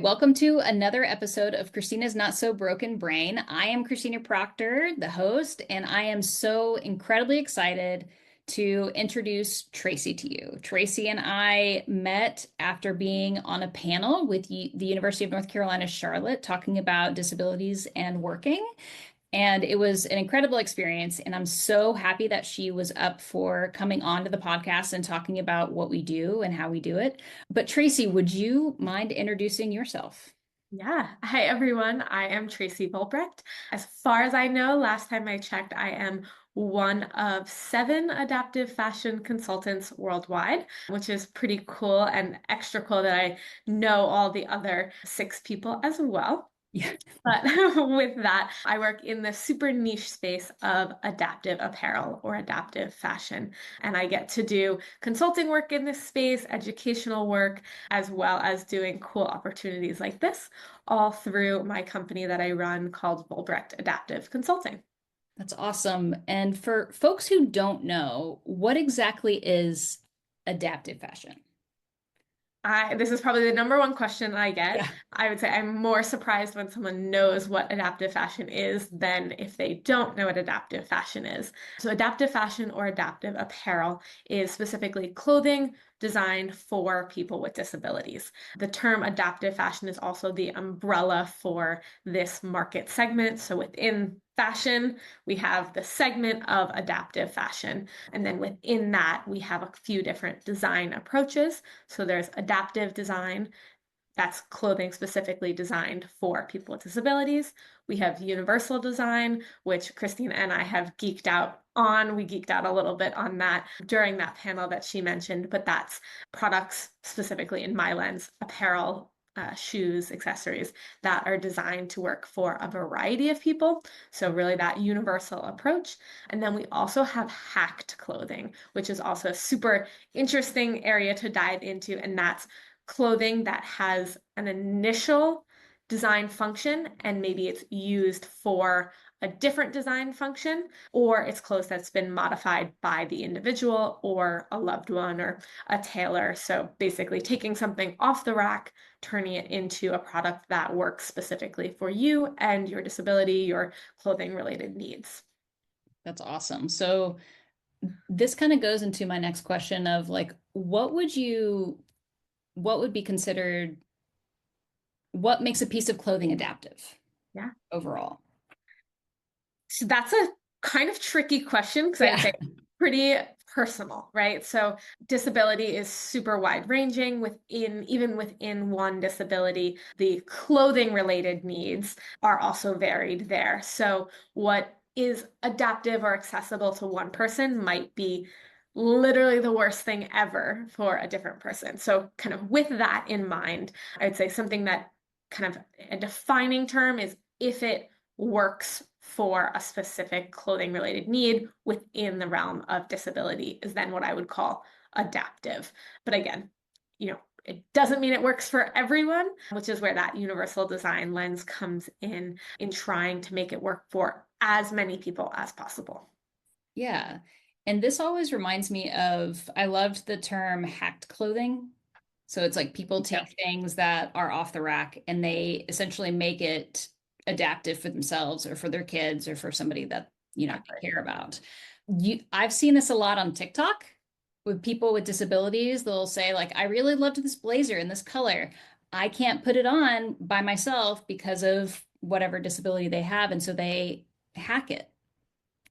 Welcome to another episode of Kristina's Not So Broken Brain. I am Kristina Proctor, the host, and I am so incredibly excited to introduce Tracy to you. Tracy and I met after being on a panel with the University of North Carolina, Charlotte, talking about disabilities and working. And it was an incredible experience. And I'm so happy that she was up for coming on to the podcast and talking about what we do and how we do it. But Tracy, would you mind introducing yourself? Yeah. Hi, everyone. I am Tracy BRT. As far as I know, last time I checked, I am one of 7 adaptive fashion consultants worldwide, which is pretty cool and extra cool that I know all the other 6 people as well. Yeah. But with that, I work in the super niche space of adaptive apparel or adaptive fashion. And I get to do consulting work in this space, educational work, as well as doing cool opportunities like this, all through my company that I run called Volbrecht Adaptive Consulting. That's awesome. And for folks who don't know, what exactly is adaptive fashion? This is probably the number one question I get. Yeah. I would say I'm more surprised when someone knows what adaptive fashion is than if they don't know what adaptive fashion is. So, adaptive fashion or adaptive apparel is specifically clothing designed for people with disabilities. The term adaptive fashion is also the umbrella for this market segment. So, within fashion, we have the segment of adaptive fashion. And then within that, we have a few different design approaches. So there's adaptive design, that's clothing specifically designed for people with disabilities. We have universal design, which Kristina and I have geeked out on. We geeked out a little bit on that during that panel that she mentioned, but that's products specifically in my lens, apparel, shoes, accessories that are designed to work for a variety of people. So, really, that universal approach. And then we also have hacked clothing, which is also a super interesting area to dive into. And that's clothing that has an initial design function and maybe it's used for a different design function, or it's clothes that's been modified by the individual or a loved one or a tailor. So basically taking something off the rack, turning it into a product that works specifically for you and your disability, your clothing related needs. That's awesome. So this kind of goes into my next question of like, what would be considered, what makes a piece of clothing adaptive Yeah. overall? So that's a kind of tricky question because I'd Yeah. say pretty personal, right? So disability is super wide ranging even within one disability, the clothing related needs are also varied there. So what is adaptive or accessible to one person might be literally the worst thing ever for a different person. So kind of with that in mind, I'd say something that kind of a defining term is if it works for a specific clothing related need within the realm of disability is then what I would call adaptive. But again, it doesn't mean it works for everyone, which is where that universal design lens comes in trying to make it work for as many people as possible. Yeah. And this always reminds me of, I loved the term hacked clothing. So it's like people Yeah. take things that are off the rack and they essentially make it adaptive for themselves or for their kids or for somebody that, they care about. I've seen this a lot on TikTok with people with disabilities. They'll say like, I really loved this blazer in this color. I can't put it on by myself because of whatever disability they have. And so they hack it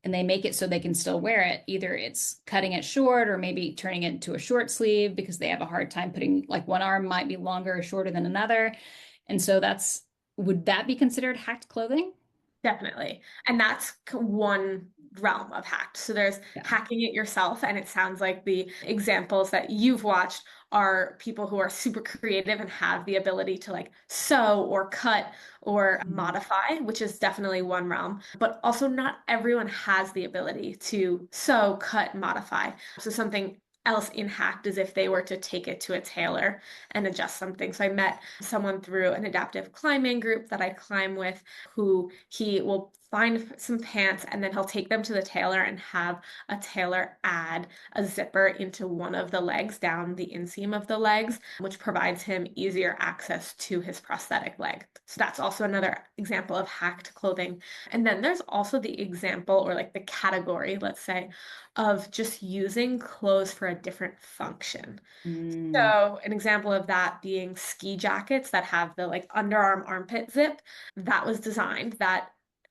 and they make it so they can still wear it. Either it's cutting it short or maybe turning it into a short sleeve because they have a hard time putting, like, one arm might be longer or shorter than another. And so would that be considered hacked clothing? Definitely. And that's one realm of hacked. So there's Yeah. hacking it yourself. And it sounds like the examples that you've watched are people who are super creative and have the ability to like sew or cut or Mhm. modify, which is definitely one realm. But also, not everyone has the ability to sew, cut, modify. So something else in hacked as if they were to take it to a tailor and adjust something. So I met someone through an adaptive climbing group that I climb with, who he will find some pants and then he'll take them to the tailor and have a tailor add a zipper into one of the legs down the inseam of the legs, which provides him easier access to his prosthetic leg. So that's also another example of hacked clothing. And then there's also the example, or like the category, let's say, of just using clothes for a different function. Mm, So an example of that being ski jackets that have the like underarm armpit zip. That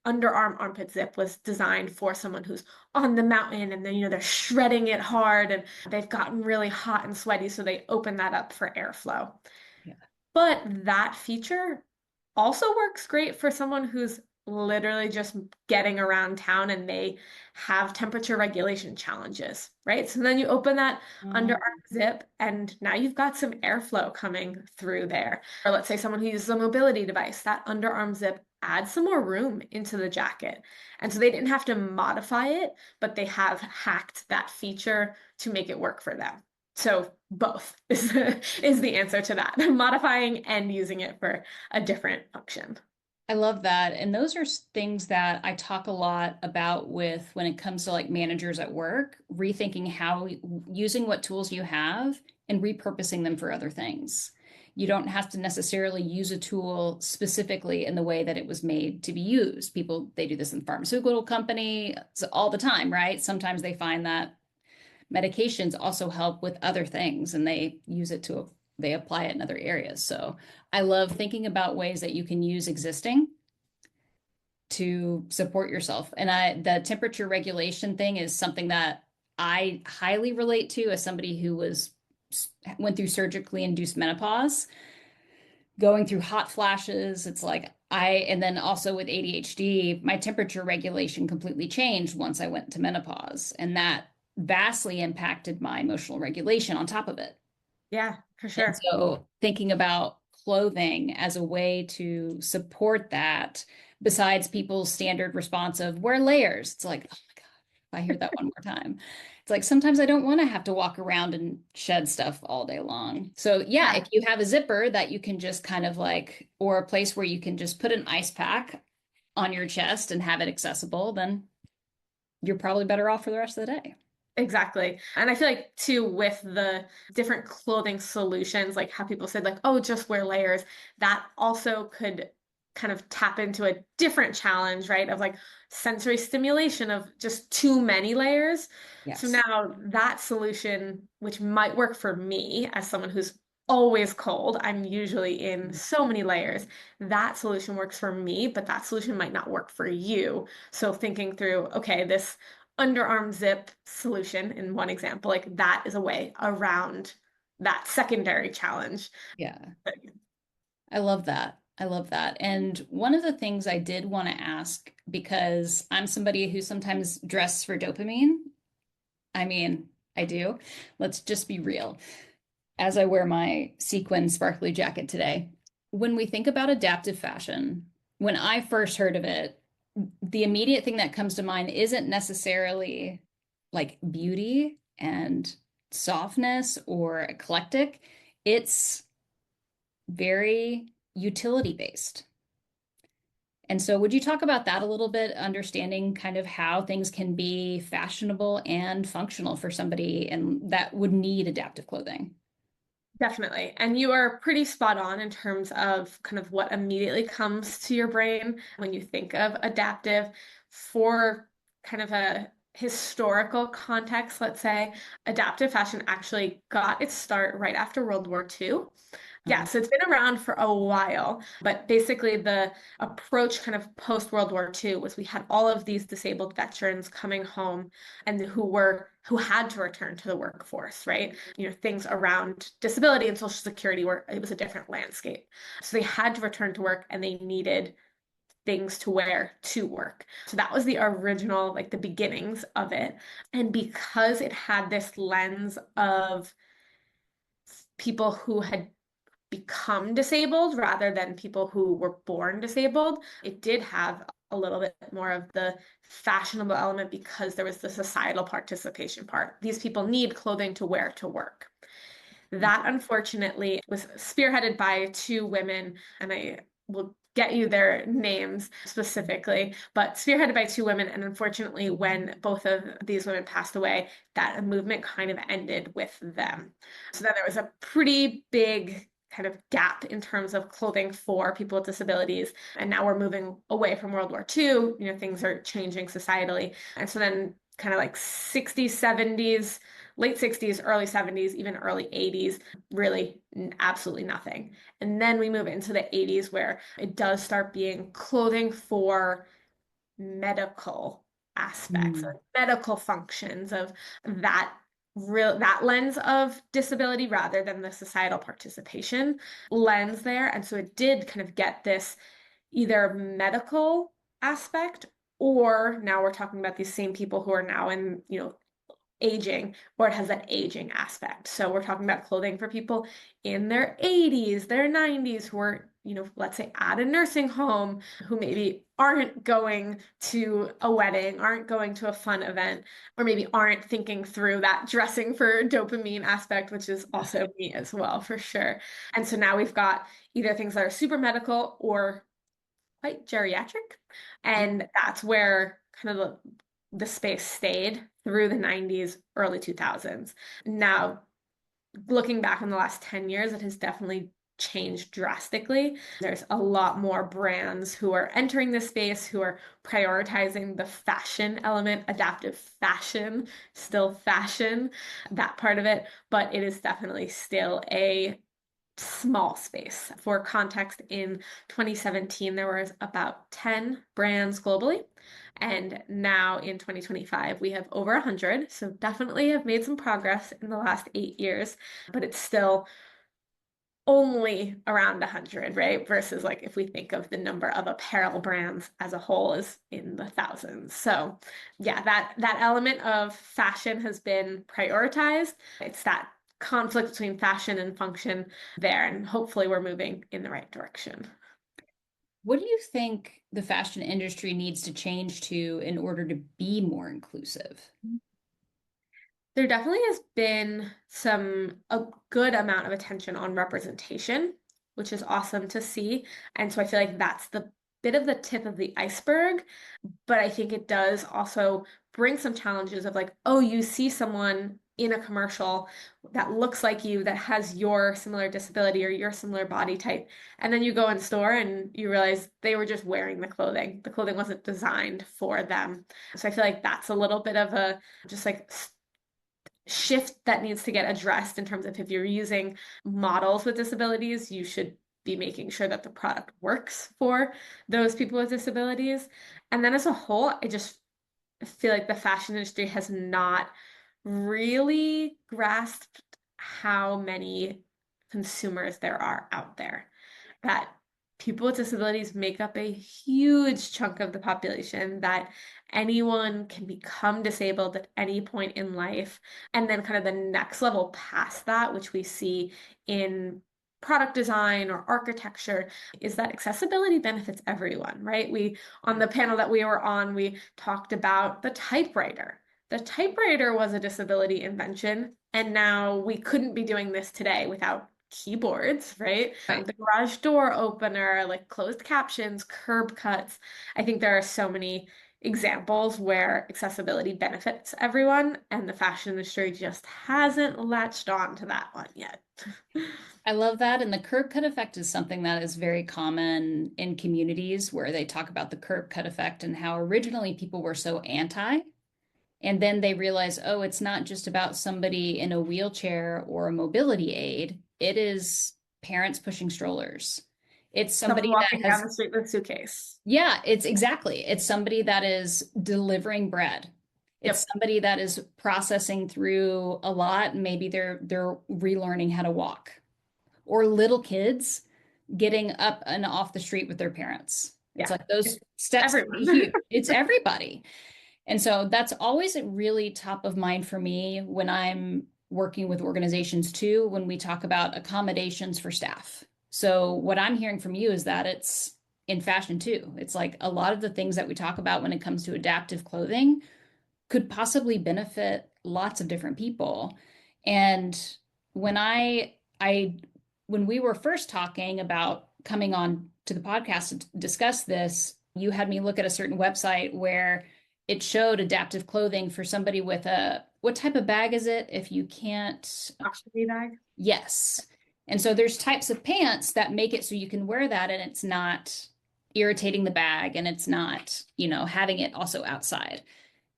underarm armpit zip was designed for someone who's on the mountain and then, they're shredding it hard and they've gotten really hot and sweaty. So they open that up for airflow. yeah. But that feature also works great for someone who's literally just getting around town and they have temperature regulation challenges, right? So then you open that Mm, underarm zip and now you've got some airflow coming through there. Or let's say someone who uses a mobility device, that underarm zip adds some more room into the jacket. And so they didn't have to modify it, but they have hacked that feature to make it work for them. So both is the answer to that, modifying and using it for a different function. I love that. And those are things that I talk a lot about with when it comes to like managers at work, rethinking how using what tools you have and repurposing them for other things. You don't have to necessarily use a tool specifically in the way that it was made to be used. People, they do this in pharmaceutical company all the time, right? Sometimes they find that medications also help with other things and they use it to they apply it in other areas. So I love thinking about ways that you can use existing to support yourself. And the temperature regulation thing is something that I highly relate to as somebody who went through surgically induced menopause, going through hot flashes. It's like and then also with ADHD, my temperature regulation completely changed once I went to menopause. And that vastly impacted my emotional regulation on top of it. Yeah, for And sure. so thinking about clothing as a way to support that, besides people's standard response of wear layers, it's like, oh my God, if I hear that one more time. It's like sometimes I don't want to have to walk around and shed stuff all day long. So yeah, Yeah, if you have a zipper that you can just kind of like, or a place where you can just put an ice pack on your chest and have it accessible, then you're probably better off for the rest of the day. exactly. And I feel like too with the different clothing solutions, like how people said like, oh, just wear layers, that also could kind of tap into a different challenge, right? Of like sensory stimulation of just too many layers. So Yes. now that solution, which might work for me as someone who's always cold, I'm usually in so many layers. That solution works for me, but that solution might not work for you. So thinking through, okay, this underarm zip solution in one example, like that is a way around that secondary challenge. Yeah. I love that. I love that. And one of the things I did want to ask, because I'm somebody who sometimes dresses for dopamine. I mean, I do. Let's just be real. As I wear my sequin sparkly jacket today, when we think about adaptive fashion, when I first heard of it, the immediate thing that comes to mind isn't necessarily like beauty and softness or eclectic. It's very utility based. And so, would you talk about that a little bit, understanding kind of how things can be fashionable and functional for somebody and that would need adaptive clothing? Definitely. And you are pretty spot on in terms of kind of what immediately comes to your brain when you think of adaptive. For kind of a historical context, let's say, adaptive fashion actually got its start right after World War II. Yeah, Um, so it's been around for a while, but basically the approach kind of post World War II was we had all of these disabled veterans coming home and who had to return to the workforce, right? Things around disability and Social Security where it was a different landscape. So they had to return to work and they needed things to wear to work. So that was the original, like the beginnings of it. And because it had this lens of people who had become disabled rather than people who were born disabled. It did have a little bit more of the fashionable element because there was the societal participation part. These people need clothing to wear to work. That unfortunately was spearheaded by two women, and I will get you their names specifically, but spearheaded by two women. And unfortunately, when both of these women passed away, that movement kind of ended with them. So then there was a pretty big kind of gap in terms of clothing for people with disabilities. And now we're moving away from World War II. Things are changing societally. And so then kind of like 60s, 70s, late 60s, early 70s, even early 80s, really absolutely nothing. And then we move into the 80s where it does start being clothing for medical aspects, or medical functions of that that lens of disability rather than the societal participation lens there. And so it did kind of get this either medical aspect, or now we're talking about these same people who are now in, aging, or it has that aging aspect. So we're talking about clothing for people in their 80s, their 90s, who are, let's say at a nursing home, who maybe aren't going to a wedding, aren't going to a fun event, or maybe aren't thinking through that dressing for dopamine aspect, which is also me as well, for sure. And so now we've got either things that are super medical or quite geriatric. And that's where kind of the space stayed through the 90s, early 2000s. Now, looking back in the last 10 years, it has definitely changed drastically. There's a lot more brands who are entering this space, who are prioritizing the fashion element, adaptive fashion, still fashion, that part of it, but it is definitely still a small space. For context, in 2017, there was about 10 brands globally. And now in 2025, we have over 100. So definitely have made some progress in the last 8 years, but it's still only around 100, right? Versus like if we think of the number of apparel brands as a whole is in the thousands. So yeah, that element of fashion has been prioritized. It's that conflict between fashion and function there, and hopefully we're moving in the right direction. What do you think the fashion industry needs to change to in order to be more inclusive? There definitely has been a good amount of attention on representation, which is awesome to see. And so I feel like that's the bit of the tip of the iceberg. But I think it does also bring some challenges of like, oh, you see someone in a commercial that looks like you, that has your similar disability or your similar body type. And then you go in store and you realize they were just wearing the clothing. The clothing wasn't designed for them. So I feel like that's a little bit of a just like shift that needs to get addressed in terms of if you're using models with disabilities, you should be making sure that the product works for those people with disabilities. And then as a whole, I just feel like the fashion industry has not really grasped how many consumers there are out there. That people with disabilities make up a huge chunk of the population, that anyone can become disabled at any point in life. And then kind of the next level past that, which we see in product design or architecture, is that accessibility benefits everyone, right? On the panel that we were on, we talked about the typewriter. The typewriter was a disability invention, and now we couldn't be doing this today without keyboards, right? Right. The garage door opener, like closed captions, curb cuts. I think there are so many examples where accessibility benefits everyone, and the fashion industry just hasn't latched on to that one yet. I love that. And the curb cut effect is something that is very common in communities where they talk about the curb cut effect and how originally people were so anti. And then they realize, oh, it's not just about somebody in a wheelchair or a mobility aid. It is parents pushing strollers. It's Someone somebody that walking down has, the street with a suitcase. yeah, it's exactly. It's somebody that is delivering bread. It's Yep. somebody that is processing through a lot. Maybe they're relearning how to walk. Or little kids getting up and off the street with their parents. It's Yeah. like those It's steps can be everyone. huge. It's everybody. And so that's always really top of mind for me when I'm working with organizations too when we talk about accommodations for staff. So what I'm hearing from you is that it's in fashion too. It's like a lot of the things that we talk about when it comes to adaptive clothing could possibly benefit lots of different people. And when I when we were first talking about coming on to the podcast to discuss this, you had me look at a certain website where it showed adaptive clothing for somebody with a, what type of bag is it? If you can't, Oxygen bag. yes. And so there's types of pants that make it so you can wear that and it's not irritating the bag and it's not, having it also outside.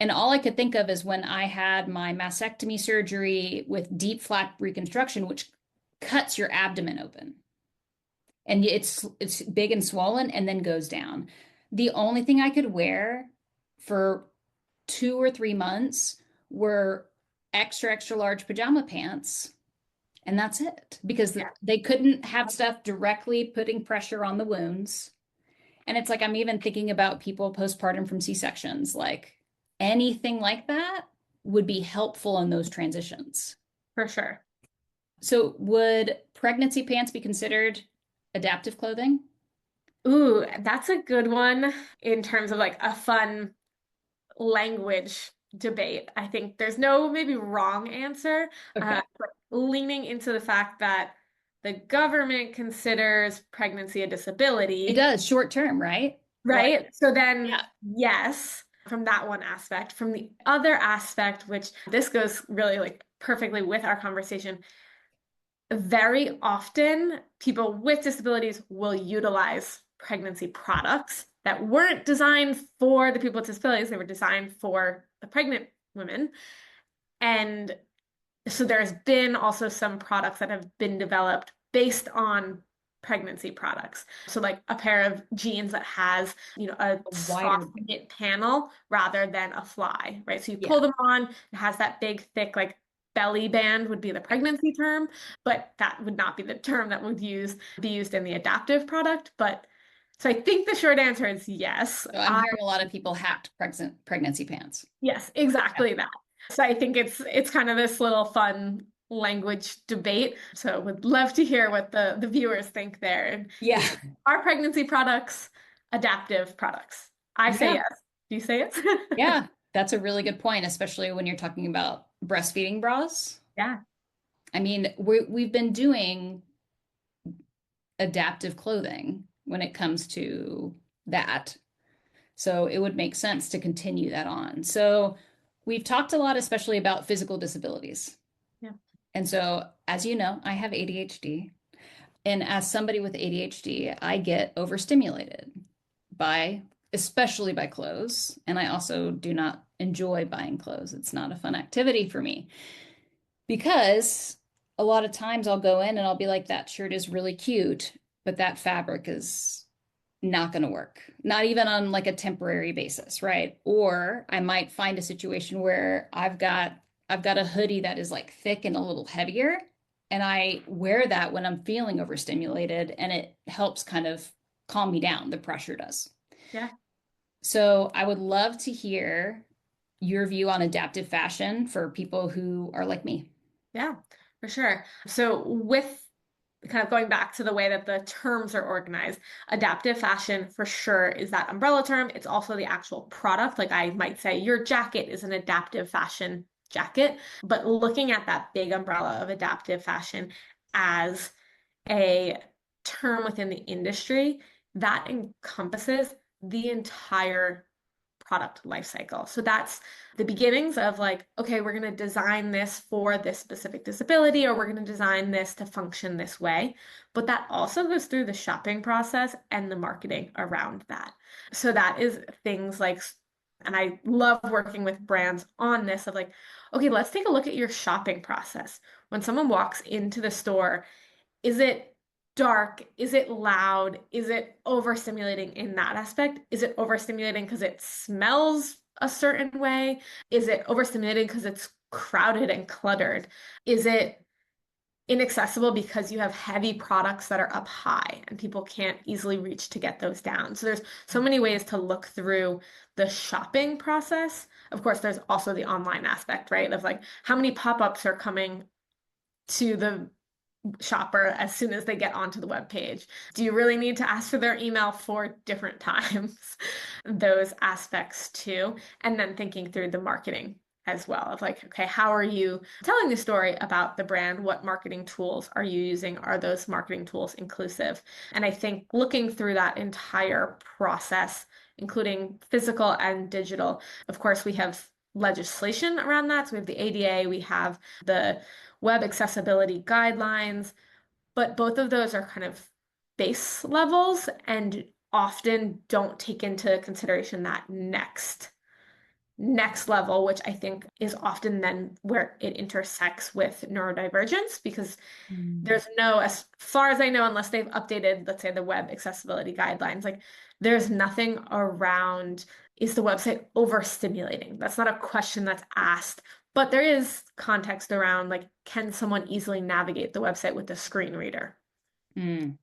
And all I could think of is when I had my mastectomy surgery with deep flap reconstruction, which cuts your abdomen open. And it's big and swollen and then goes down. The only thing I could wear for 2 or 3 months were extra, extra large pajama pants. And that's it because they couldn't have stuff directly putting pressure on the wounds. And it's like, I'm even thinking about people postpartum from C-sections, like anything like that would be helpful in those transitions. For sure. So would pregnancy pants be considered adaptive clothing? Ooh, that's a good one in terms of like a fun language debate. I think there's no maybe wrong answer, Okay. but leaning into the fact that the government considers pregnancy a disability. It does, short term, right? Right? Like, So then, yeah. yes, from that one aspect. From the other aspect, which this goes really like perfectly with our conversation, very often people with disabilities will utilize pregnancy products that weren't designed for the people with disabilities. They were designed for the pregnant women. And so there's been also some products that have been developed based on pregnancy products. So like a pair of jeans that has, a Wider. soft knit panel rather than a fly, right? So you Yeah. pull them on, it has that big, thick, like belly band would be the pregnancy term, but that would not be the term that would be used in the adaptive product. But so I think the short answer is yes. So I'm hearing a lot of people hacked pregnancy pants. Yes, exactly that. So I think it's kind of this little fun language debate. So would love to hear what the viewers think there. And Yeah. are pregnancy products adaptive products? I say Yeah. yes. Do you say yes? Yeah. That's a really good point, especially when you're talking about breastfeeding bras. Yeah. I mean, we've been doing adaptive clothing when it comes to that. So it would make sense to continue that on. So we've talked a lot, especially about physical disabilities. Yeah. And so, as you know, I have ADHD. And as somebody with ADHD, I get overstimulated by, especially by clothes. And I also do not enjoy buying clothes. It's not a fun activity for me because a lot of times I'll go in and I'll be like, that shirt is really cute, but that fabric is not going to work, not even on like a temporary basis, right? Or I might find a situation where I've got a hoodie that is like thick and a little heavier, and I wear that when I'm feeling overstimulated, and it helps kind of calm me down. The pressure does. Yeah. So I would love to hear your view on adaptive fashion for people who are like me. Yeah, for sure. So with kind of going back to the way that the terms are organized, adaptive fashion for sure is that umbrella term. It's also the actual product. Like I might say your jacket is an adaptive fashion jacket, but looking at that big umbrella of adaptive fashion as a term within the industry, that encompasses the entire product life cycle. So that's the beginnings of like, okay, we're going to design this for this specific disability, or we're going to design this to function this way. But that also goes through the shopping process and the marketing around that. So that is things like, and I love working with brands on this of like, okay, let's take a look at your shopping process. When someone walks into the store, is it dark? Is it loud? Is it overstimulating in that aspect? Is it overstimulating because it smells a certain way? Is it overstimulating because it's crowded and cluttered? Is it inaccessible because you have heavy products that are up high and people can't easily reach to get those down. So there's so many ways to look through the shopping process. Of course, there's also the online aspect, right? Of like how many pop-ups are coming to the shopper as soon as they get onto the web page. Do you really need to ask for their email 4 different times? Those aspects too. And then thinking through the marketing as well of like, okay, how are you telling the story about the brand? What marketing tools are you using? Are those marketing tools inclusive? And I think looking through that entire process, including physical and digital, of course, we have legislation around that. So we have the ADA, we have the web accessibility guidelines, but both of those are kind of base levels and often don't take into consideration that next level, which I think is often then where it intersects with neurodivergence, because there's no, as far as I know, unless they've updated, let's say, the web accessibility guidelines, like there's nothing around, is the website overstimulating? That's not a question that's asked, but there is context around like, can someone easily navigate the website with a screen reader? Mm.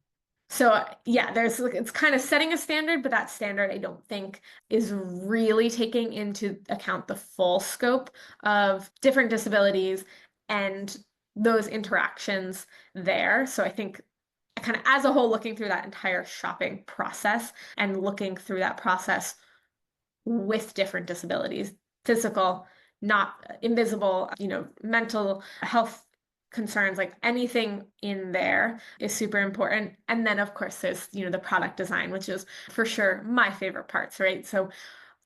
So yeah, there's like it's kind of setting a standard, but that standard I don't think is really taking into account the full scope of different disabilities and those interactions there. So I think kind of as a whole, looking through that entire shopping process and looking through that process with different disabilities, physical, not invisible, mental health concerns, like anything in there is super important. And then of course there's, the product design, which is for sure my favorite parts, right? So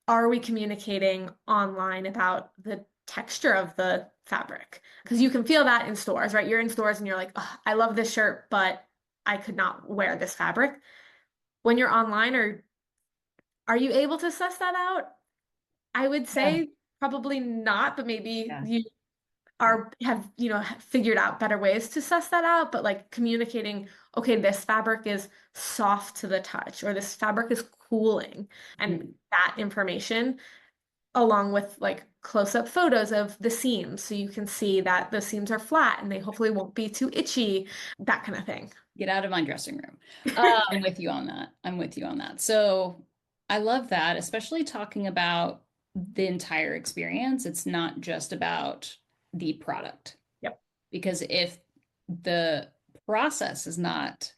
are we communicating online about the texture of the fabric? Because you can feel that in stores, right? You're in stores and you're like, oh, I love this shirt, but I could not wear this fabric. When you're online, or are you able to suss that out? I would Yeah. say probably not, but maybe Yeah. you have figured out better ways to suss that out. But like communicating, okay, this fabric is soft to the touch, or this fabric is cooling, Mm. and that information along with like close-up photos of the seams so you can see that the seams are flat and they hopefully won't be too itchy, that kind of thing. Get out of my dressing room. I'm with you on that. I'm with you on that. So I love that, especially talking about the entire experience. It's not just about the product, Yep. because if the process is not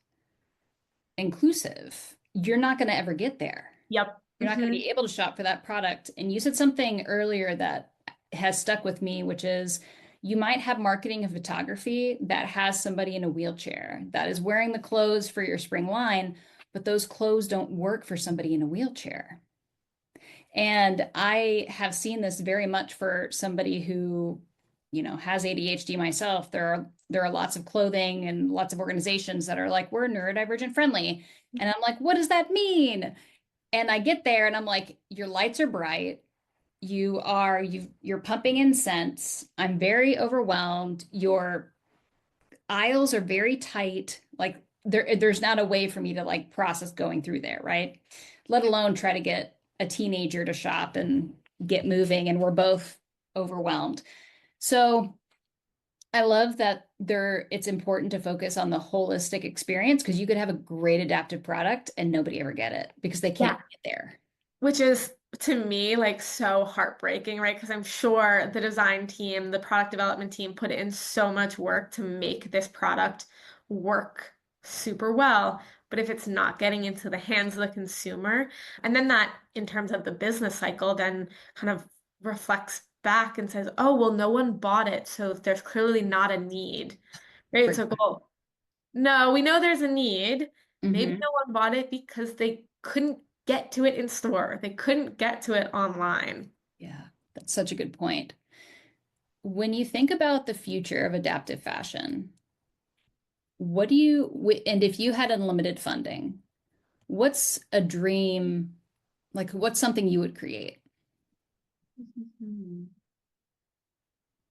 inclusive, you're not going to ever get there. Yep. You're not going to Hmm. be able to shop for that product. And you said something earlier that has stuck with me, which is you might have marketing and photography that has somebody in a wheelchair that is wearing the clothes for your spring line, but those clothes don't work for somebody in a wheelchair. And I have seen this very much for somebody who, has ADHD myself. There are lots of clothing and lots of organizations that are like, we're neurodivergent friendly. And I'm like, what does that mean? And I get there and I'm like, your lights are bright. You're pumping in scents. I'm very overwhelmed. Your aisles are very tight. Like there's not a way for me to like process going through there, right? Let alone try to get a teenager to shop and get moving. And we're both overwhelmed. So I love that it's important to focus on the holistic experience, because you could have a great adaptive product and nobody ever get it because they can't Yeah. get there. Which is to me like so heartbreaking, right? Because I'm sure the design team, the product development team put in so much work to make this product work super well. But if it's not getting into the hands of the consumer, and then that in terms of the business cycle, then kind of reflects back and says, oh, well, no one bought it. So there's clearly not a need, right? So go, no, we know there's a need. Maybe Hmm. no one bought it because they couldn't get to it in store. They couldn't get to it online. Yeah, that's such a good point. When you think about the future of adaptive fashion, and if you had unlimited funding, what's a dream, like what's something you would create? Mhm.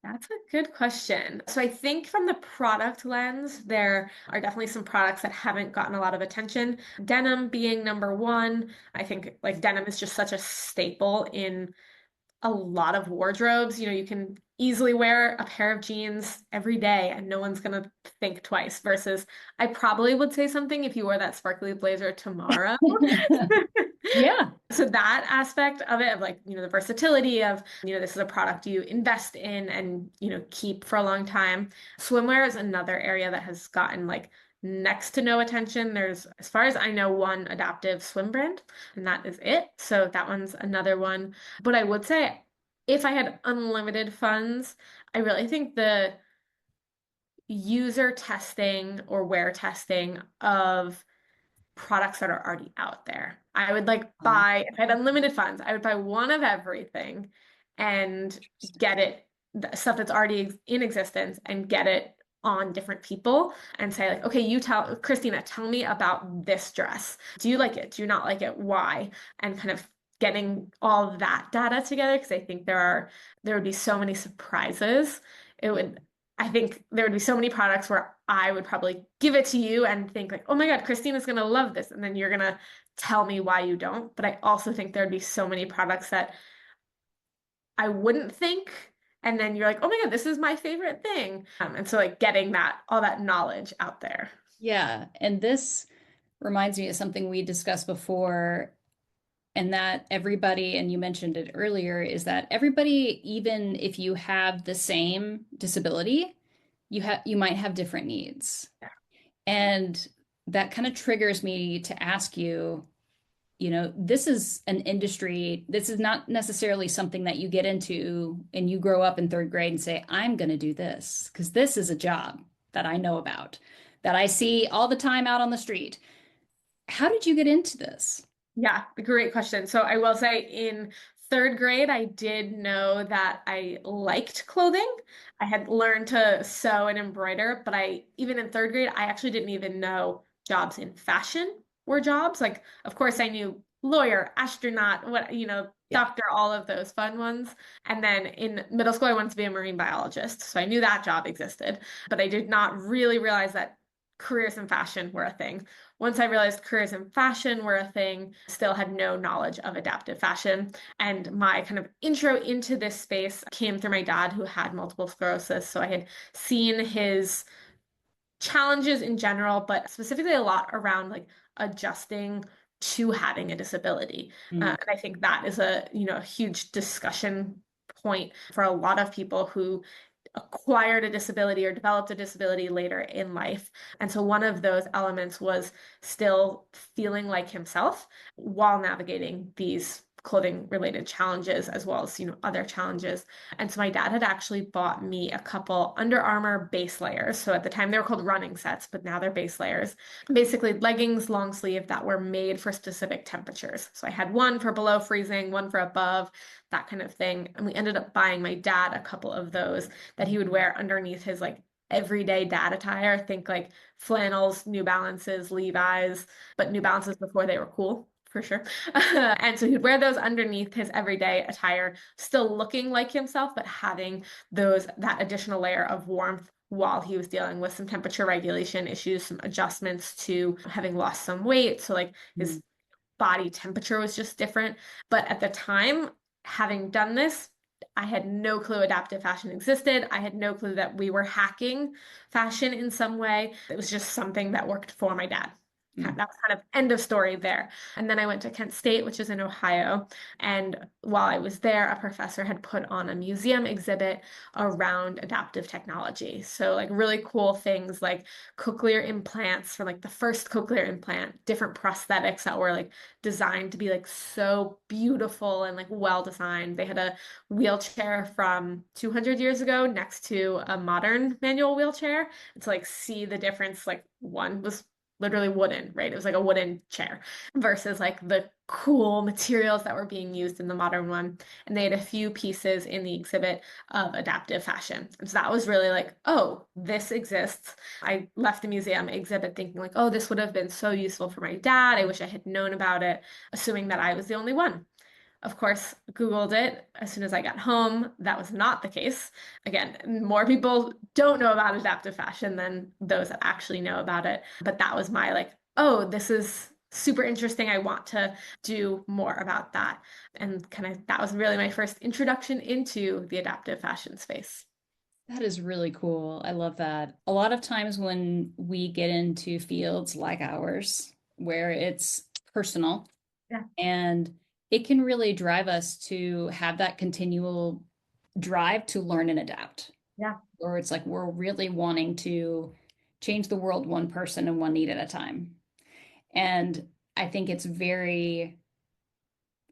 That's a good question. So I think from the product lens, there are definitely some products that haven't gotten a lot of attention. Denim being number one. I think like denim is just such a staple in a lot of wardrobes. You can easily wear a pair of jeans every day and no one's gonna think twice versus I probably would say something if you wore that sparkly blazer tomorrow. Yeah. So that aspect of it, of like, the versatility of, this is a product you invest in and, keep for a long time. Swimwear is another area that has gotten like next to no attention. There's, as far as I know, one adaptive swim brand, and that is it. So that one's another one. But I would say if I had unlimited funds, I really think the user testing or wear testing of products that are already out there. I would like buy, if I had unlimited funds, I would buy one of everything and get it, the stuff that's already in existence, and get it on different people and say like, okay, you tell Kristina, tell me about this dress. Do you like it? Do you not like it? Why? And kind of getting all of that data together, because I think there would be so many surprises. I think there would be so many products where I would probably give it to you and think like, oh my God, Kristina's gonna love this. And then you're gonna tell me why you don't. But I also think there'd be so many products that I wouldn't think. And then you're like, oh my God, this is my favorite thing. And so like getting all that knowledge out there. Yeah. And this reminds me of something we discussed before, and that everybody, and you mentioned it earlier, is that everybody, even if you have the same disability, you might have different needs. And that kind of triggers me to ask you, this is an industry, this is not necessarily something that you get into and you grow up in third grade and say, I'm going to do this because this is a job that I know about, that I see all the time out on the street. How did you get into this? Yeah, great question. So I will say in third grade, I did know that I liked clothing. I had learned to sew and embroider, but even in third grade, I actually didn't even know jobs in fashion were jobs. Like, of course, I knew lawyer, astronaut, Yeah. doctor, all of those fun ones. And then in middle school, I wanted to be a marine biologist. So I knew that job existed, but I did not really realize that careers in fashion were a thing. Once I realized careers in fashion were a thing, still had no knowledge of adaptive fashion. And my kind of intro into this space came through my dad, who had multiple sclerosis. So I had seen his challenges in general, but specifically a lot around like adjusting to having a disability. Mm. And I think that is a huge discussion point for a lot of people who acquired a disability or developed a disability later in life. And so one of those elements was still feeling like himself while navigating these clothing related challenges as well as other challenges. And so my dad had actually bought me a couple Under Armour base layers. So at the time they were called running sets, but now they're base layers. Basically leggings long sleeve that were made for specific temperatures. So I had one for below freezing, one for above, that kind of thing. And we ended up buying my dad a couple of those that he would wear underneath his like everyday dad attire. Think like flannels, New Balances, Levi's, but New Balances before they were cool. For sure. And so he'd wear those underneath his everyday attire, still looking like himself, but having that additional layer of warmth while he was dealing with some temperature regulation issues, some adjustments to having lost some weight. So like his body temperature was just different. But at the time, having done this, I had no clue adaptive fashion existed. I had no clue that we were hacking fashion in some way. It was just something that worked for my dad. Mm. That was kind of end of story there. And then I went to Kent State, which is in Ohio. And while I was there, a professor had put on a museum exhibit around adaptive technology. So like really cool things like cochlear implants for like the first cochlear implant, different prosthetics that were like designed to be like so beautiful and like well designed. They had a wheelchair from 200 years ago next to a modern manual wheelchair. And to like see the difference, like one was literally wooden, right? It was like a wooden chair versus like the cool materials that were being used in the modern one. And they had a few pieces in the exhibit of adaptive fashion. And so that was really like, oh, this exists. I left the museum exhibit thinking like, oh, this would have been so useful for my dad. I wish I had known about it, assuming that I was the only one. Of course, Googled it as soon as I got home. That was not the case. Again, more people don't know about adaptive fashion than those that actually know about it. But that was my like, oh, this is super interesting. I want to do more about that. And kind of that was really my first introduction into the adaptive fashion space. That is really cool. I love that. A lot of times when we get into fields like ours, where it's personal Yeah. and it can really drive us to have that continual drive to learn and adapt. Yeah. Or it's like we're really wanting to change the world one person and one need at a time. And I think it's very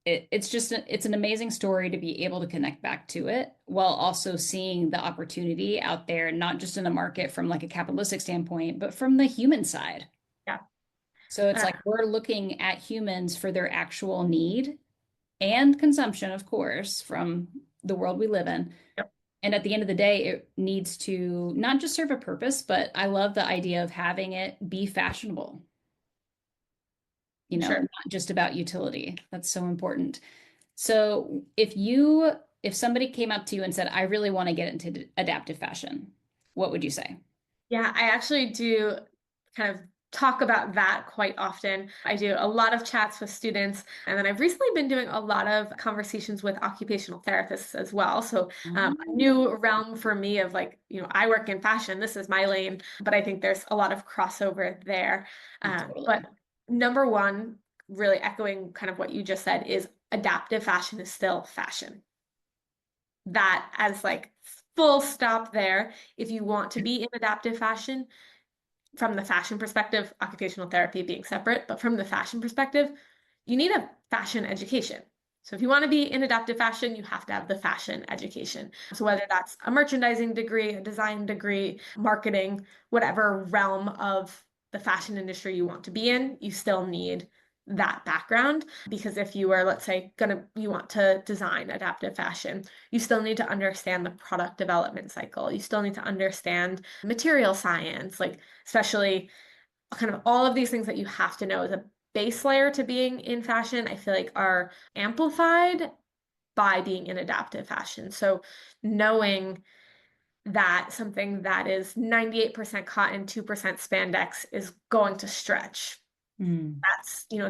it's just it's an amazing story to be able to connect back to it while also seeing the opportunity out there, not just in the market from like a capitalistic standpoint, but from the human side. Yeah. So it's Uh, like we're looking at humans for their actual need and consumption, of course, from the world we live in. yep. And at the end of the day, it needs to not just serve a purpose, but I love the idea of having it be fashionable, Sure. not just about utility. That's so important. So if somebody came up to you and said, I really want to get into adaptive fashion, what would you say? Yeah, I actually do kind of talk about that quite often. I do a lot of chats with students, and then I've recently been doing a lot of conversations with occupational therapists as well. So, a Oh, new realm for me of like, I work in fashion, this is my lane, but I think there's a lot of crossover there. But totally. number one, really echoing kind of what you just said, is adaptive fashion is still fashion. That as like full stop there. If you want to be in adaptive fashion, from the fashion perspective, occupational therapy being separate, but from the fashion perspective, you need a fashion education. So if you want to be in adaptive fashion, you have to have the fashion education. So whether that's a merchandising degree, a design degree, marketing, whatever realm of the fashion industry you want to be in, you still need that background, because if you are, let's say, you want to design adaptive fashion, you still need to understand the product development cycle. You still need to understand material science, like especially kind of all of these things that you have to know as a base layer to being in fashion, I feel like are amplified by being in adaptive fashion. So knowing that something that is 98% cotton, 2% spandex is going to stretch. Mm,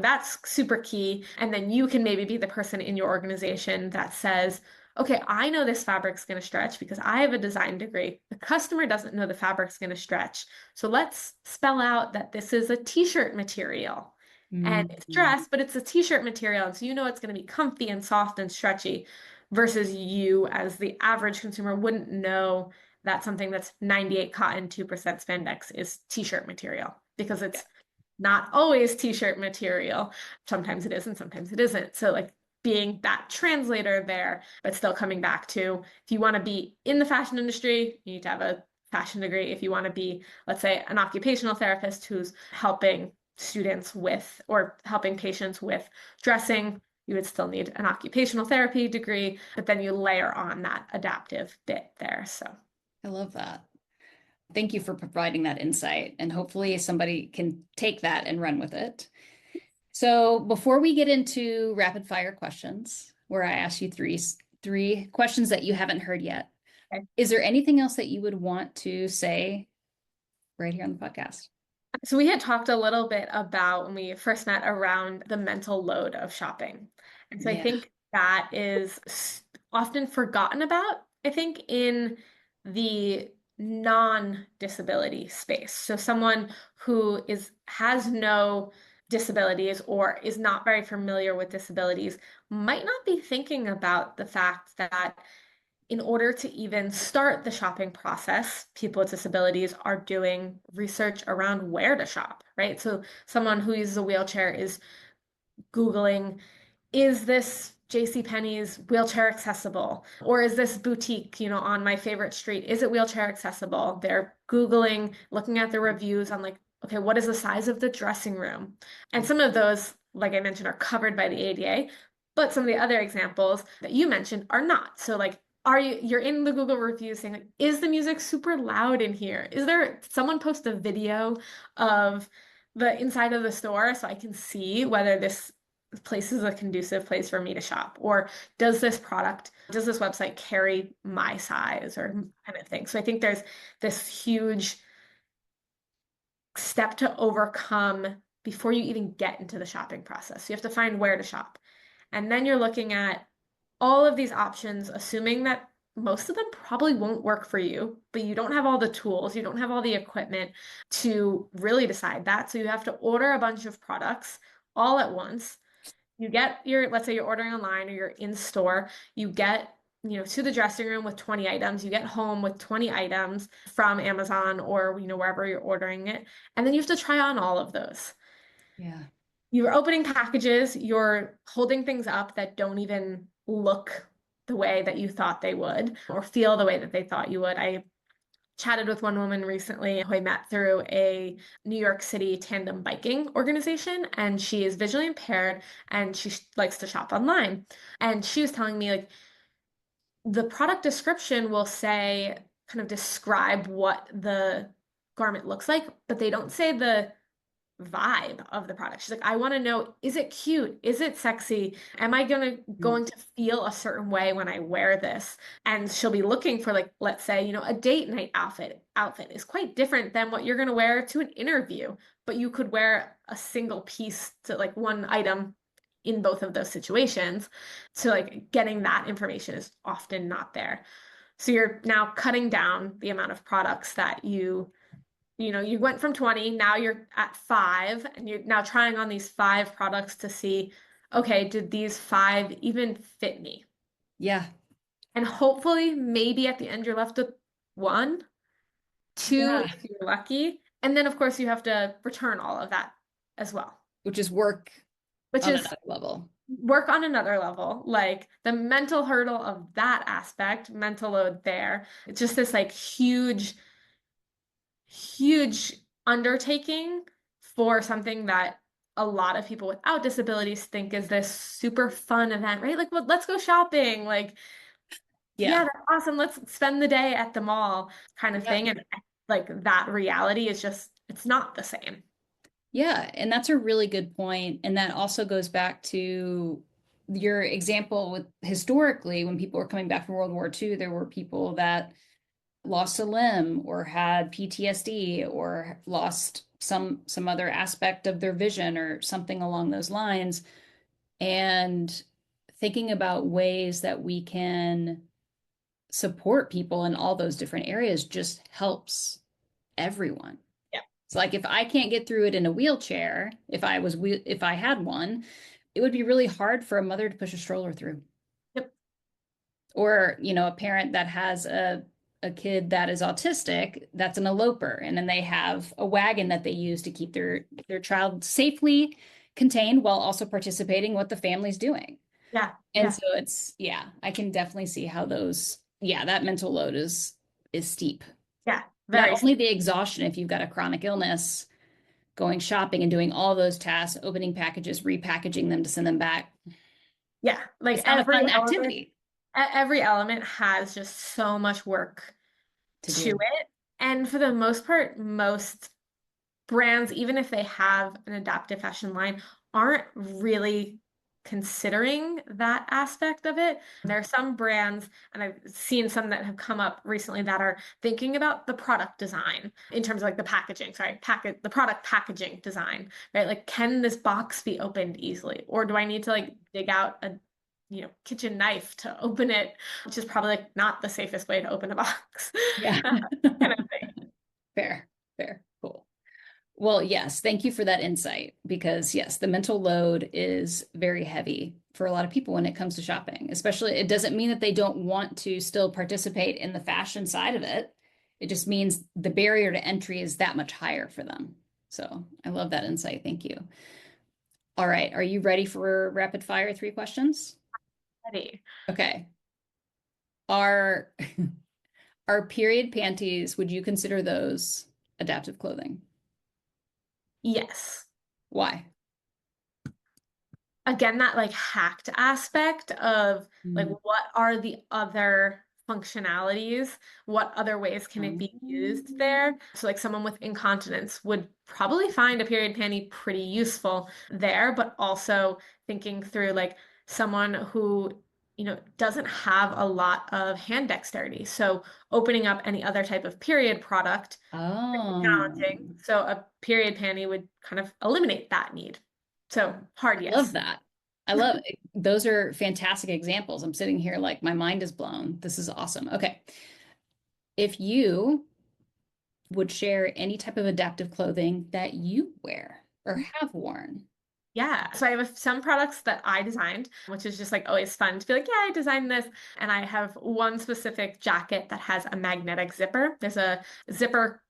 That's super key. And then you can maybe be the person in your organization that says, okay, I know this fabric's going to stretch because I have a design degree. The customer doesn't know the fabric's going to stretch. So let's spell out that this is a t-shirt material. And mm, it's mm. dress, but it's a t-shirt material. And so it's going to be comfy and soft and stretchy versus you as the average consumer wouldn't know that something that's 98 cotton, 2% spandex is t-shirt material because Yeah. it's not always t-shirt material. Sometimes it is and sometimes it isn't. So like being that translator there, but still coming back to if you want to be in the fashion industry, you need to have a fashion degree. If you want to be, let's say, an occupational therapist who's helping students with or helping patients with dressing, you would still need an occupational therapy degree, but then you layer on that adaptive bit there. So I love that. Thank you for providing that insight, and hopefully somebody can take that and run with it. So before we get into rapid fire questions, where I ask you three questions that you haven't heard yet, okay. is there anything else that you would want to say right here on the podcast? So we had talked a little bit about when we first met around the mental load of shopping. And so I Yeah. think that is often forgotten about, I think, in the non-disability space. So someone who has no disabilities or is not very familiar with disabilities might not be thinking about the fact that in order to even start the shopping process, people with disabilities are doing research around where to shop, right? So someone who uses a wheelchair is Googling, is this JCPenney's wheelchair accessible? Or is this boutique, on my favorite street, is it wheelchair accessible? They're Googling, looking at the reviews on like, okay, what is the size of the dressing room? And some of those, like I mentioned, are covered by the ADA, but some of the other examples that you mentioned are not. So like, you're in the Google reviews saying, like, is the music super loud in here? Is there someone post a video of the inside of the store so I can see whether this place is a conducive place for me to shop? Or does this website carry my size or kind of thing? So I think there's this huge step to overcome before you even get into the shopping process. So you have to find where to shop. And then you're looking at all of these options, assuming that most of them probably won't work for you, but you don't have all the tools, you don't have all the equipment to really decide that. So you have to order a bunch of products all at once. You get your, let's say you're ordering online or you're in store, you get, to the dressing room with 20 items, you get home with 20 items from Amazon or, wherever you're ordering it. And then you have to try on all of those. Yeah. You're opening packages, you're holding things up that don't even look the way that you thought they would or feel the way that they thought you would. I chatted with one woman recently who I met through a New York City tandem biking organization, and she is visually impaired and she likes to shop online. And she was telling me, like, the product description will say, kind of describe what the garment looks like, but they don't say the vibe of the product. She's like, I want to know, is it cute? Is it sexy? Am I going to feel a certain way when I wear this? And she'll be looking for, like, let's say, a date night outfit is quite different than what you're going to wear to an interview, but you could wear a single piece to, like, one item in both of those situations. So, like, getting that information is often not there. So you're now cutting down the amount of products that you went from 20, now you're at 5, and you're now trying on these 5 products to see, okay, did these 5 even fit me? Yeah. And hopefully, maybe at the end, you're left with 1, 2, Yeah. if you're lucky. And then, of course, you have to return all of that as well, Which is work which on is another level. work on another level. Like the mental hurdle of that aspect, mental load there. It's just this, like, huge undertaking for something that a lot of people without disabilities think is this super fun event, right? Like, well, let's go shopping. Like, yeah, Yeah. that's awesome. Let's spend the day at the mall kind of Yeah. thing. And like that reality is just, it's not the same. Yeah. And that's a really good point. And that also goes back to your example with historically, when people were coming back from World War II, there were people that lost a limb or had PTSD or lost some other aspect of their vision or something along those lines. And thinking about ways that we can support people in all those different areas just helps everyone. Yeah. It's like if I can't get through it in a wheelchair, if I had one, it would be really hard for a mother to push a stroller through. Yep. Or, a parent that has a kid that is autistic, that's an eloper, and then they have a wagon that they use to keep their child safely contained while also participating what the family's doing. Yeah. And Yeah. so yeah, I can definitely see how that mental load is steep. Yeah. Not Very, only the exhaustion if you've got a chronic illness, going shopping and doing all those tasks, opening packages, repackaging them to send them back. yeah. Like It's not a fun activity every element has just so much work to to do. it. And for the most part, most brands, even if they have an adaptive fashion line, aren't really considering that aspect of it. There are some brands, and I've seen some that have come up recently that are thinking about the product design in terms of, like, the packaging, the product packaging design, right? Like, can this box be opened easily? Or do I need to, like, dig out a kitchen knife to open it, which is probably, like, not the safest way to open a box. Yeah. Kind of thing. Fair, fair, cool. Well, yes, thank you for that insight because yes, the mental load is very heavy for a lot of people when it comes to shopping. Especially, it doesn't mean that they don't want to still participate in the fashion side of it. It just means the barrier to entry is that much higher for them. So I love that insight. Thank you. All right, are you ready for rapid fire 3 questions? Ready. Okay. Are are period panties, would you consider those adaptive clothing? Yes. Why? Again, that, like, hacked aspect of, like, Mm. what are the other functionalities? What other ways can it be used there? So, like, someone with incontinence would probably find a period panty pretty useful there, but also thinking through, like, someone who doesn't have a lot of hand dexterity. So opening up any other type of period product is Oh, challenging. So a period panty would kind of eliminate that need. So hard love yes. that. I love it. Those are fantastic examples. I'm sitting here like my mind is blown. This is awesome. Okay. If you would share any type of adaptive clothing that you wear or have worn. Yeah. So I have some products that I designed, which is just like always fun to be like, yeah, I designed this. And I have one specific jacket that has a magnetic zipper. There's a zipper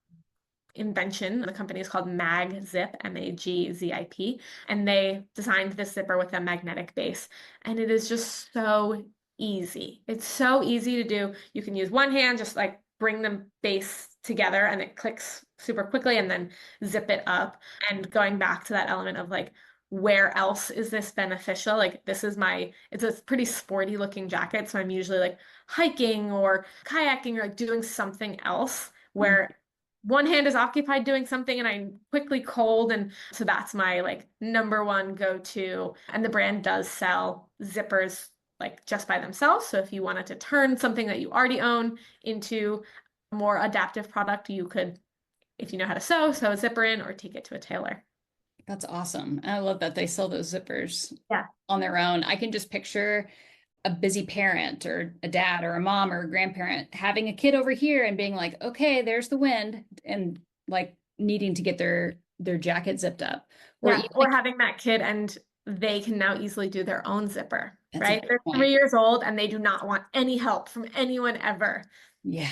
invention. The company is called MagZip, Magzip, and they designed this zipper with a magnetic base. And it is just so easy. It's so easy to do. You can use one hand, just like bring the base together and it clicks super quickly and then zip it up. And going back to that element of like, where else is this beneficial? Like it's a pretty sporty looking jacket. So I'm usually like hiking or kayaking or like doing something else Mm, where one hand is occupied doing something and I'm quickly cold. And so that's my like number one go-to. And the brand does sell zippers like just by themselves. So if you wanted to turn something that you already own into a more adaptive product, you could, if you know how to sew a zipper in or take it to a tailor. that's awesome. I love that they sell those zippers Yeah. on their own. I can just picture a busy parent or a dad or a mom or a grandparent having a kid over here and being like, okay, there's the wind, and like needing to get their jacket zipped up. Or Yeah. even Or having that kid and they can now easily do their own zipper, that's a right? great They're point. 3 years old and they do not want any help from anyone ever. Yeah.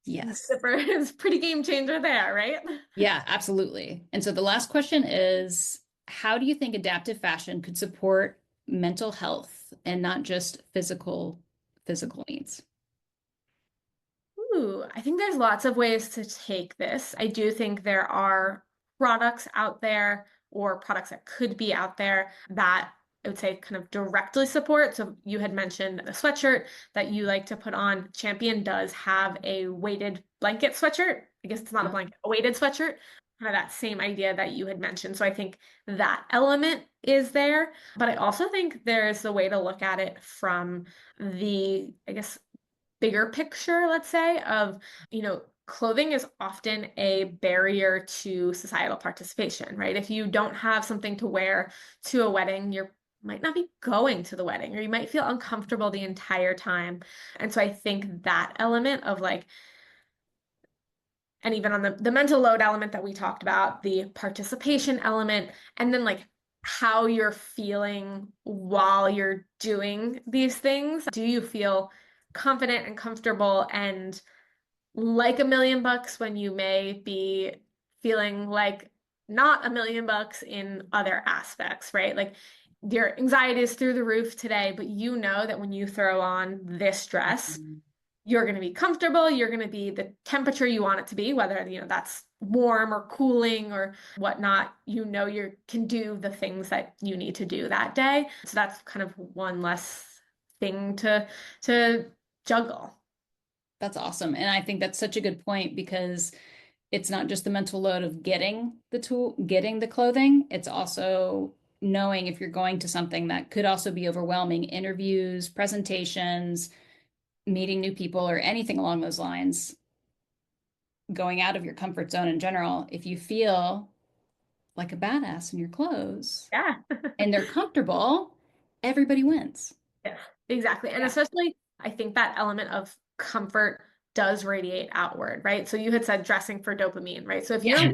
Yes. Zipper is pretty game changer there, right? Yeah, absolutely. And so the last question is, how do you think adaptive fashion could support mental health and not just physical needs? Ooh, I think there's lots of ways to take this. I do think there are products out there or products that could be out there that I would say kind of directly support. So you had mentioned the sweatshirt that you like to put on. Champion does have a weighted blanket sweatshirt. I guess it's not a blanket, a weighted sweatshirt. Kind of that same idea that you had mentioned. So I think that element is there. But I also think there's the way to look at it from the, I guess, bigger picture, let's say, of, clothing is often a barrier to societal participation, right? If you don't have something to wear to a wedding, you might not be going to the wedding, or you might feel uncomfortable the entire time. And so I think that element of like, and even on the mental load element that we talked about, the participation element, and then like how you're feeling while you're doing these things. Do you feel confident and comfortable and like $1 million when you may be feeling like not $1 million in other aspects, right? Like your anxiety is through the roof today, but you know that when you throw on this dress, Mhm. you're going to be comfortable, you're going to be the temperature you want it to be, whether, that's warm or cooling or whatnot, you can do the things that you need to do that day. So that's kind of one less thing to juggle. That's awesome. And I think that's such a good point because it's not just the mental load of getting the tool, getting the clothing. It's also knowing if you're going to something that could also be overwhelming, interviews, presentations, meeting new people, or anything along those lines, going out of your comfort zone in general. If you feel like a badass in your clothes Yeah. and they're comfortable, everybody wins. Yeah, exactly. And Yeah. especially, I think that element of comfort does radiate outward, right? So you had said dressing for dopamine, right? So Yeah.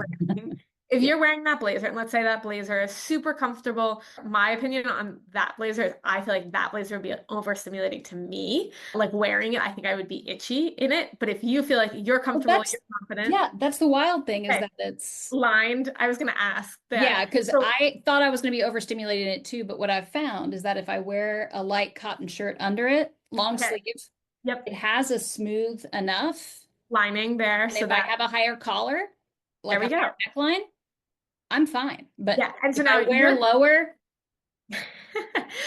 if Yeah. you're wearing that blazer, and let's say that blazer is super comfortable, my opinion on that blazer is I feel like that blazer would be overstimulating to me. Like wearing it, I think I would be itchy in it. But if you feel like you're Well, comfortable, you're confident, that's the wild thing is okay, that it's, lined. I was gonna ask that. yeah, because So I thought I was going to be overstimulating it too. But what I've found is that if I wear a light cotton shirt under it, long okay, sleeves, yep, it has a smooth enough. lining there And so if I that have a higher collar, there like a we go. higher neckline, I'm fine. But Yeah, and so if now I wear you're lower, So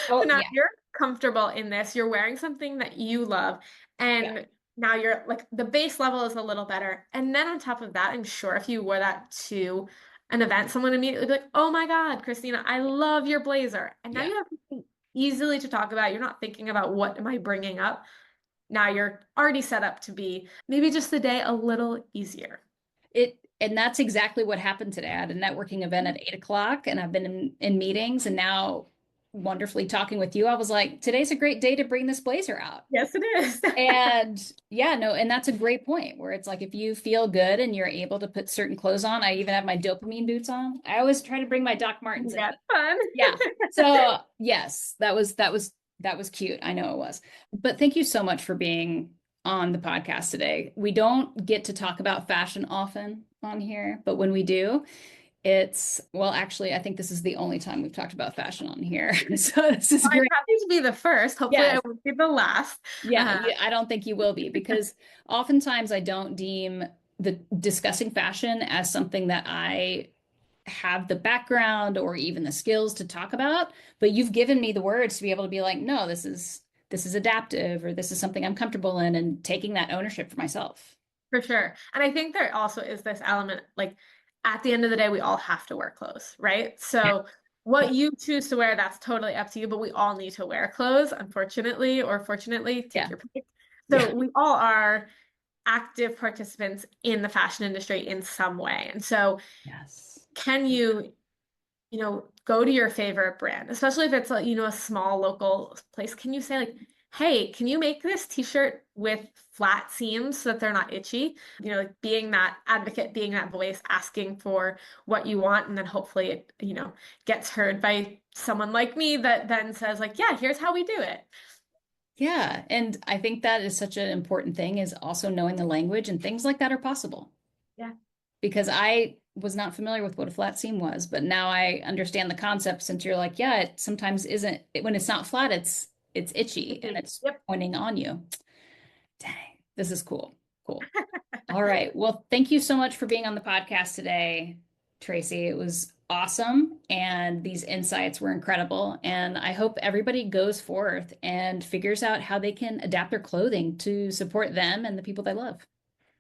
oh now yeah, you're comfortable in this, you're wearing something that you love, yeah, and now you're like the base level is a little better. And then on top of that, I'm sure if you wore that to an event, someone immediately be like, "Oh my God, Christina, I love your blazer." And now yeah. you have something easily to talk about. You're not thinking about what am I bringing up. Now you're already set up to be maybe just the day a little easier. And that's exactly what happened today. I had a networking event at 8 o'clock, and I've been in meetings, and now wonderfully talking with you. I was like, today's a great day to bring this blazer out. Yes, it is. And yeah, no, and that's a great point where it's like if you feel good and you're able to put certain clothes on. I even have my dopamine boots on. I always try to bring my Doc Martens in. Yeah, fun. Yeah. So yes, that was cute. I know it was. But thank you so much for being on the podcast today. We don't get to talk about fashion often on here, but when we do, well, actually, I think this is the only time we've talked about fashion on here. So this is I'm great. happy to be the first. Hopefully, I Yes. won't be the last. Yeah, I don't think you will be because oftentimes I don't deem the discussing fashion as something that I have the background or even the skills to talk about, but you've given me the words to be able to be like, no, this is adaptive or this is something I'm comfortable in and taking that ownership for myself. For sure. And I think there also is this element, like at the end of the day, we all have to wear clothes, right? So what you choose to wear, that's totally up to you, but we all need to wear clothes, unfortunately, or fortunately, take Yeah. your pick. Yeah. So we all are active participants in the fashion industry in some way. And so Yes. can you go to your favorite brand, especially if it's a small local place. Can you say like, hey, can you make this t-shirt with flat seams so that they're not itchy? Like being that advocate, being that voice, asking for what you want, and then hopefully it gets heard by someone like me that then says like, yeah, here's how we do it. Yeah. And I think that is such an important thing is also knowing the language and things like that are possible. Yeah. Because I was not familiar with what a flat seam was, but now I understand the concept since you're like, yeah, it sometimes isn't when it's not flat, it's itchy and it's Yep. pointing on you. Dang, this is cool. Cool. All right. Well, thank you so much for being on the podcast today, Tracy. It was awesome. And these insights were incredible. And I hope everybody goes forth and figures out how they can adapt their clothing to support them and the people they love.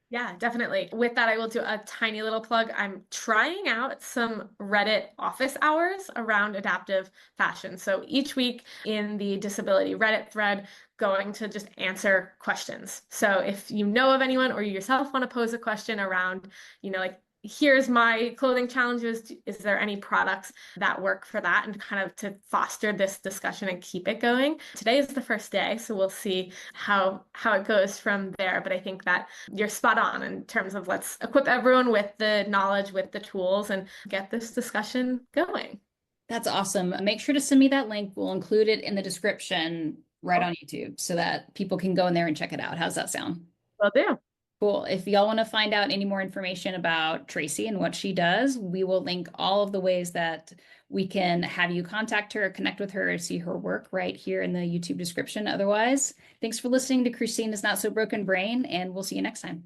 Yeah, definitely. With that, I will do a tiny little plug. I'm trying out some Reddit office hours around adaptive fashion. So each week in the disability Reddit thread, going to just answer questions. So if you know of anyone or you yourself want to pose a question around, like, here's my clothing challenges. Is there any products that work for that? And kind of to foster this discussion and keep it going. Today is the first day, so we'll see how it goes from there. But I think that you're spot on in terms of let's equip everyone with the knowledge, with the tools, and get this discussion going. That's awesome. Make sure to send me that link. We'll include it in the description right Oh, on YouTube so that people can go in there and check it out. How's that sound? will do. Cool. If y'all want to find out any more information about Tracy and what she does, we will link all of the ways that we can have you contact her, connect with her, see her work right here in the YouTube description. Otherwise, thanks for listening to Kristina's Not So Broken Brain, and we'll see you next time.